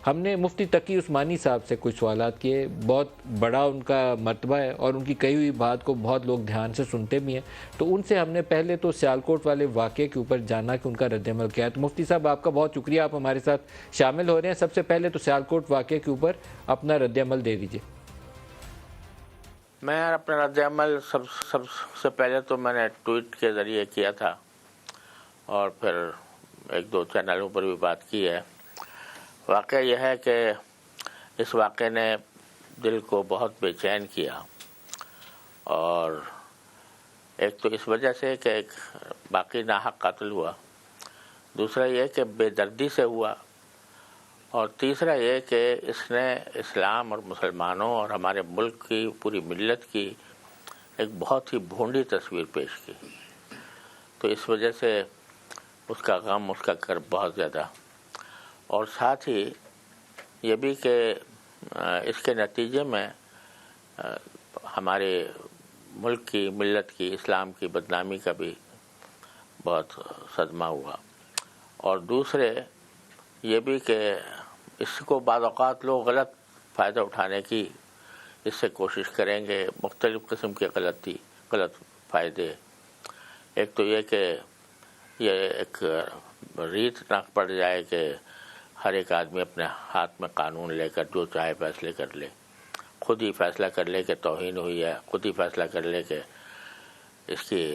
ہم نے مفتی تقی عثمانی صاحب سے کچھ سوالات کیے، بہت بڑا ان کا مرتبہ ہے اور ان کی کہی ہوئی بات کو بہت لوگ دھیان سے سنتے بھی ہیں، تو ان سے ہم نے پہلے تو سیالکوٹ والے واقعے کے اوپر جانا کہ ان کا رد عمل کیا ہے۔ تو مفتی صاحب آپ کا بہت شکریہ، آپ ہمارے ساتھ شامل ہو رہے ہیں۔ سب سے پہلے تو سیالکوٹ واقعے کے اوپر اپنا رد عمل دے دیجیے۔ میں اپنا رد عمل سب سے پہلے تو میں نے ٹویٹ کے ذریعے کیا تھا اور پھر ایک دو چینلوں پر بھی بات کی ہے۔ واقعہ یہ ہے کہ اس واقعے نے دل کو بہت بے چین کیا، اور ایک تو اس وجہ سے کہ ایک باقی ناحق قتل ہوا، دوسرا یہ کہ بے دردی سے ہوا، اور تیسرا یہ کہ اس نے اسلام اور مسلمانوں اور ہمارے ملک کی پوری ملت کی ایک بہت ہی بھونڈی تصویر پیش کی۔ تو اس وجہ سے اس کا غم، اس کا کرب بہت زیادہ، اور ساتھ ہی یہ بھی کہ اس کے نتیجے میں ہمارے ملک کی، ملت کی، اسلام کی بدنامی کا بھی بہت صدمہ ہوا۔ اور دوسرے یہ بھی کہ اس کو بعض اوقات لوگ غلط فائدہ اٹھانے کی اس سے کوشش کریں گے، مختلف قسم کے غلط فائدے۔ ایک تو یہ کہ یہ ایک ریت نہ پڑ جائے کہ ہر ایک آدمی اپنے ہاتھ میں قانون لے کر جو چاہے فیصلے کر لے، خود ہی فیصلہ کر لے کہ توہین ہوئی ہے، خود ہی فیصلہ کر لے کہ اس کی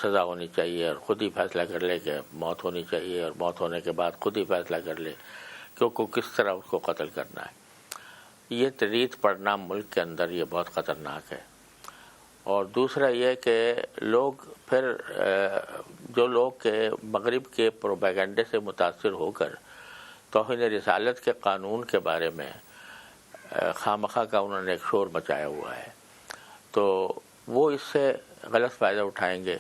سزا ہونی چاہیے، اور خود ہی فیصلہ کر لے کہ موت ہونی چاہیے، اور موت ہونے کے بعد خود ہی فیصلہ کر لے کہ کس طرح اس کو قتل کرنا ہے۔ یہ ریت پڑنا ملک کے اندر یہ بہت خطرناک ہے۔ اور دوسرا یہ کہ لوگ پھر جو لوگ کے مغرب کے پروپیگنڈے سے متاثر ہو کر توہین رسالت کے قانون کے بارے میں خواہ کا انہوں نے ایک شور مچایا ہوا ہے، تو وہ اس سے غلط فائدہ اٹھائیں گے،